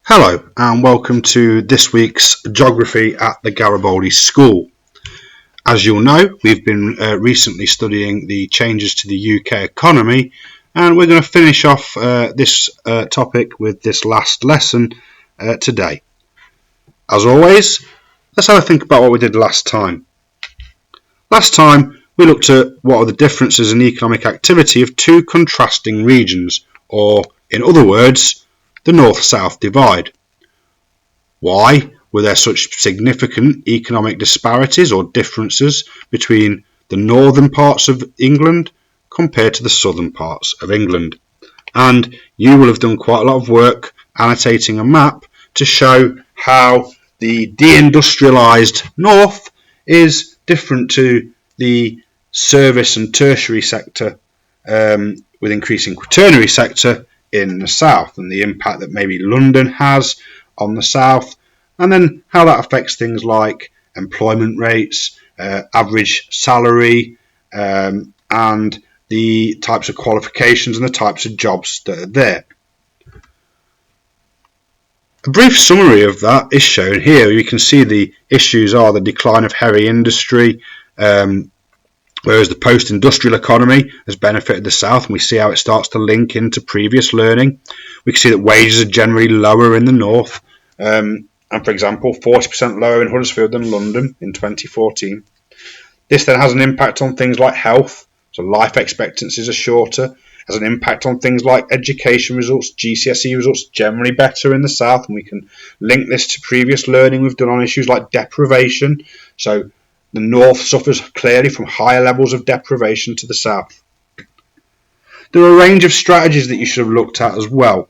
Hello and welcome to this week's Geography at the Garibaldi School. As you'll know, we've been recently studying the changes to the UK economy, and we're going to finish off this topic with this last lesson today. As always, let's have a think about what we did last time. Last time we looked at what are the differences in economic activity of two contrasting regions, or in other words, the North-South divide. Why were there such significant economic disparities or differences between the northern parts of England compared to the southern parts of England? And you will have done quite a lot of work annotating a map to show how the deindustrialised north is different to the service and tertiary sector with increasing quaternary sector in the south, and the impact that maybe London has on the south, and then how that affects things like employment rates, average salary, and the types of qualifications and the types of jobs that are there. A brief summary of that is shown here. You can see the issues are the decline of heavy industry, whereas the post-industrial economy has benefited the south, and we see how it starts to link into previous learning. We can see that wages are generally lower in the north, and for example 40% lower in Huddersfield than London in 2014. This then has an impact on things like health, so life expectancies are shorter, has an impact on things like education results, GCSE results generally better in the south, and we can link this to previous learning we've done on issues like deprivation. So the north suffers clearly from higher levels of deprivation to the south. There are a range of strategies that you should have looked at as well.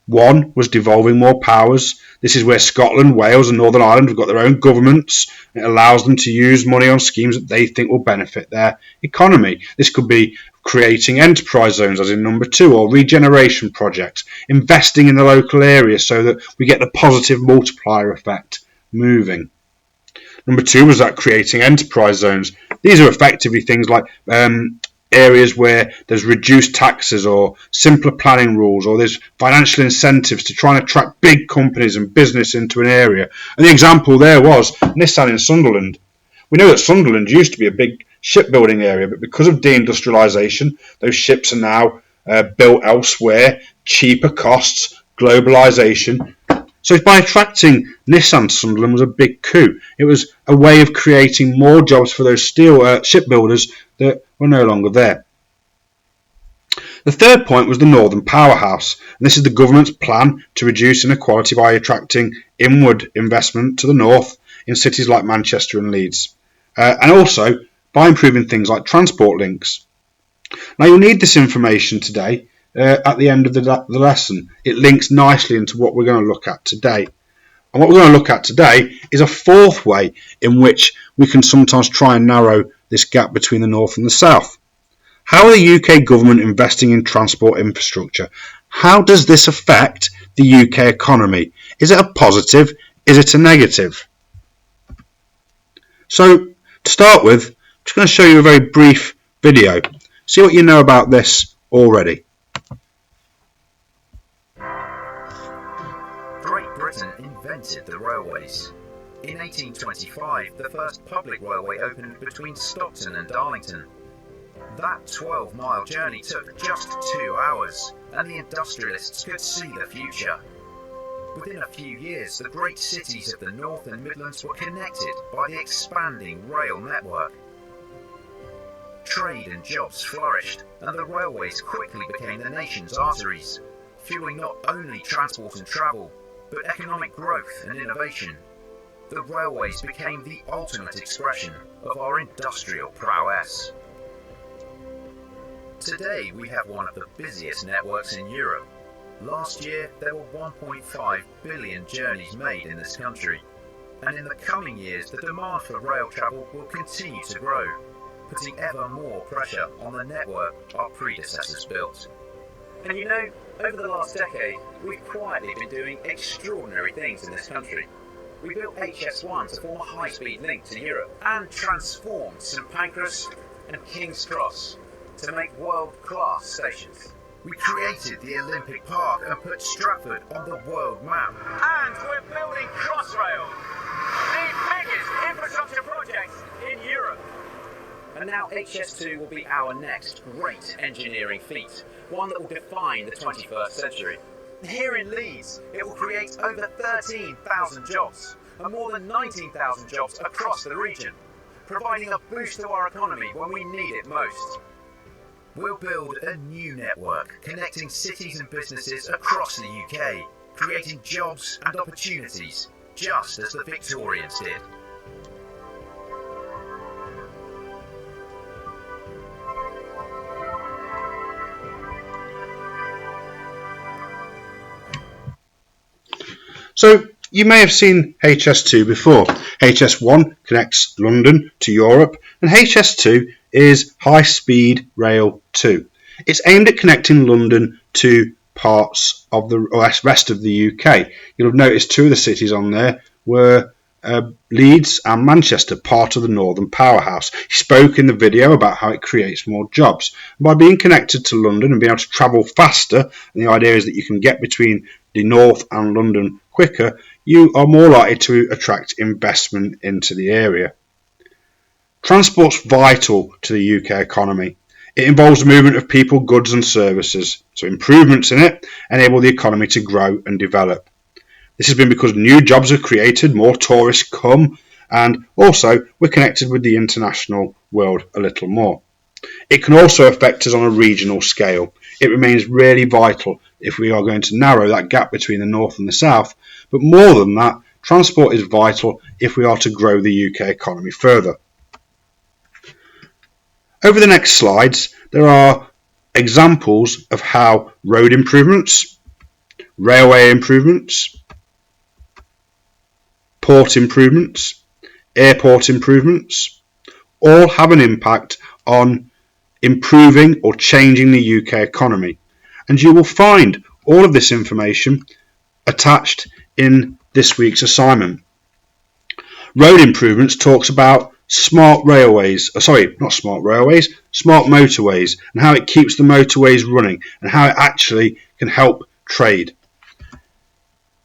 One was devolving more powers. This is where Scotland, Wales and Northern Ireland have got their own governments. It allows them to use money on schemes that they think will benefit their economy. This could be creating enterprise zones, as in number 2, or regeneration projects, investing in the local area so that we get the positive multiplier effect moving. Number 2 was that creating enterprise zones. These are effectively things like areas where there's reduced taxes or simpler planning rules, or there's financial incentives to try and attract big companies and business into an area. And the example there was Nissan in Sunderland. We know that Sunderland used to be a big shipbuilding area, but because of deindustrialisation, those ships are now built elsewhere, cheaper costs, globalisation. So by attracting Nissan to Sunderland was a big coup. It was a way of creating more jobs for those steel shipbuilders that were no longer there. The third point was the Northern Powerhouse, and this is the government's plan to reduce inequality by attracting inward investment to the north in cities like Manchester and Leeds, and also by improving things like transport links. Now you'll need this information today at the end of the lesson. It links nicely into what we're going to look at today. And what we're going to look at today is a fourth way in which we can sometimes try and narrow this gap between the north and the south. How are the UK government investing in transport infrastructure? How does this affect the UK economy? Is it a positive? Is it a negative? So to start with, I'm just going to show you a very brief video. See what you know about this already. Great Britain invented the railways. In 1825, the first public railway opened between Stockton and Darlington. That 12-mile journey took just 2 hours, and the industrialists could see the future. Within a few years, the great cities of the North and Midlands were connected by the expanding rail network. Trade and jobs flourished, and the railways quickly became the nation's arteries, fueling not only transport and travel, but economic growth and innovation. The railways became the ultimate expression of our industrial prowess. Today we have one of the busiest networks in Europe. Last year there were 1.5 billion journeys made in this country, and in the coming years the demand for rail travel will continue to grow, putting ever more pressure on the network our predecessors built. And you know, over the last decade, we've quietly been doing extraordinary things in this country. We built HS1 to form a high-speed link to Europe, and transformed St Pancras and King's Cross to make world-class stations. We created the Olympic Park and put Stratford on the world map. And we're building Crossrail, the biggest infrastructure project in Europe. And now HS2 will be our next great engineering feat, one that will define the 21st century. Here in Leeds, it will create over 13,000 jobs and more than 19,000 jobs across the region, providing a boost to our economy when we need it most. We'll build a new network connecting cities and businesses across the UK, creating jobs and opportunities, just as the Victorians did. So you may have seen HS2 before. HS1 connects London to Europe, and HS2 is High Speed Rail 2. It's aimed at connecting London to parts of the rest of the UK. You'll have noticed two of the cities on there were Leeds and Manchester, part of the Northern Powerhouse. He spoke in the video about how it creates more jobs. By being connected to London and being able to travel faster, and the idea is that you can get between the North and London quicker, you are more likely to attract investment into the area. Transport's vital to the UK economy. It involves the movement of people, goods and services, so improvements in it enable the economy to grow and develop. This has been because new jobs are created, more tourists come, and also we're connected with the international world a little more. It can also affect us on a regional scale. It remains really vital if we are going to narrow that gap between the north and the south, but more than that, transport is vital if we are to grow the UK economy further. Over the next slides, there are examples of how road improvements, railway improvements, port improvements, airport improvements, all have an impact on improving or changing the UK economy. And you will find all of this information attached in this week's assignment. Road improvements talks about smart motorways, and how it keeps the motorways running and how it actually can help trade.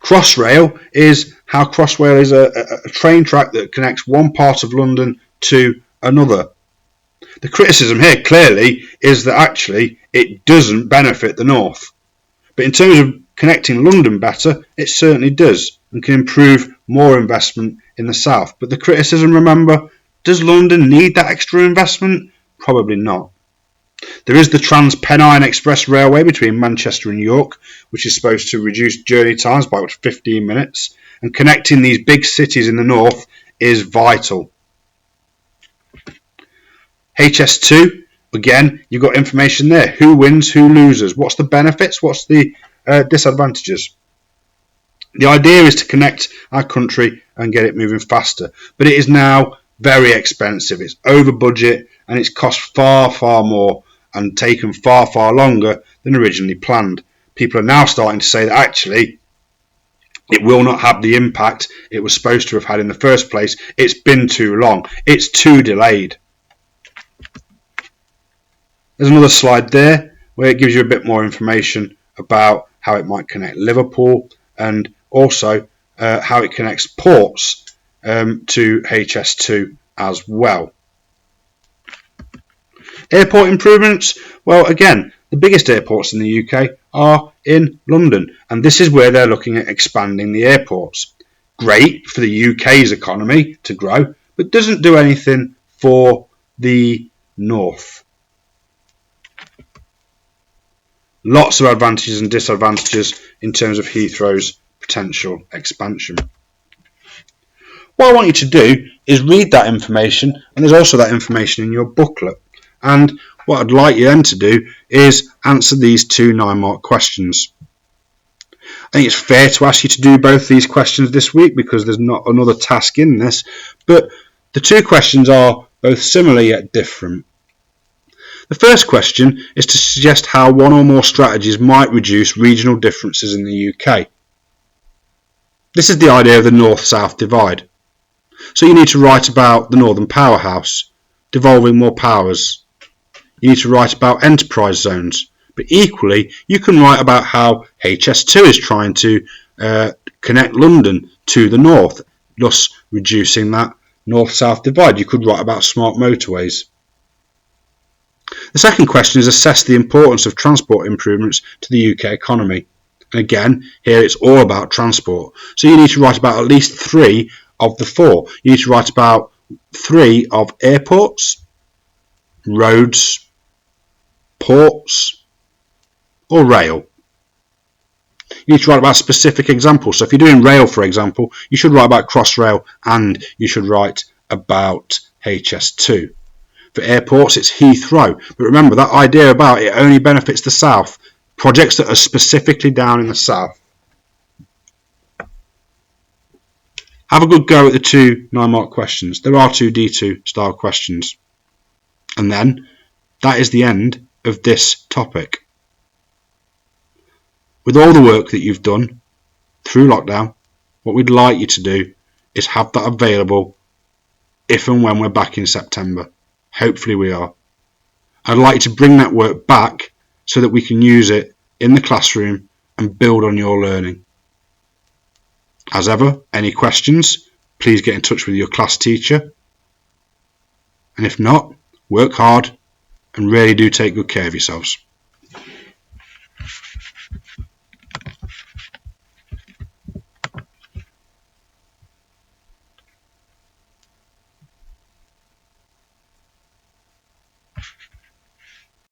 Crossrail is how Crossrail is a train track that connects one part of London to another. The criticism here clearly is that actually it doesn't benefit the north. But in terms of connecting London better, it certainly does and can improve more investment in the south. But the criticism, remember, does London need that extra investment? Probably not. There is the Trans-Pennine Express Railway between Manchester and York, which is supposed to reduce journey times by 15 minutes, and connecting these big cities in the north is vital. HS2, again, you've got information there. Who wins, who loses, what's the benefits, what's the disadvantages. The idea is to connect our country and get it moving faster, but it is now very expensive. It's over budget and it's cost far, far more and taken far, far longer than originally planned. People are now starting to say that actually it will not have the impact it was supposed to have had in the first place. It's been too long. It's too delayed. There's another slide there where it gives you a bit more information about how it might connect Liverpool and also how it connects ports to HS2 as well. Airport improvements, well again, the biggest airports in the UK are in London, and this is where they're looking at expanding the airports. Great for the UK's economy to grow, but doesn't do anything for the north. Lots of advantages and disadvantages in terms of Heathrow's potential expansion. What I want you to do is read that information, and there's also that information in your booklet. And what I'd like you then to do is answer these two 9-mark questions. I think it's fair to ask you to do both these questions this week because there's not another task in this, but the two questions are both similar yet different. The first question is to suggest how one or more strategies might reduce regional differences in the UK. This is the idea of the north-south divide. So you need to write about the Northern Powerhouse, devolving more powers. You need to write about enterprise zones, But equally, you can write about how HS2 is trying to connect London to the north, thus reducing that north-south divide. You could write about smart motorways. The second question is assess the importance of transport improvements to the UK economy. And again, here it's all about transport. So you need to write about at least 3 of the 4. You need to write about 3 of airports, roads, ports, or rail. You need to write about specific examples. So if you're doing rail, for example, you should write about Crossrail and you should write about HS2. For airports, it's Heathrow. But remember, that idea about it only benefits the south. Projects that are specifically down in the south. Have a good go at the 2 9-mark questions. There are 2 D2 style questions. And then, that is the end of this topic. With all the work that you've done through lockdown, what we'd like you to do is have that available if and when we're back in September. Hopefully we are. I'd like you to bring that work back so that we can use it in the classroom and build on your learning. As ever, any questions, please get in touch with your class teacher. And if not, work hard and really do take good care of yourselves.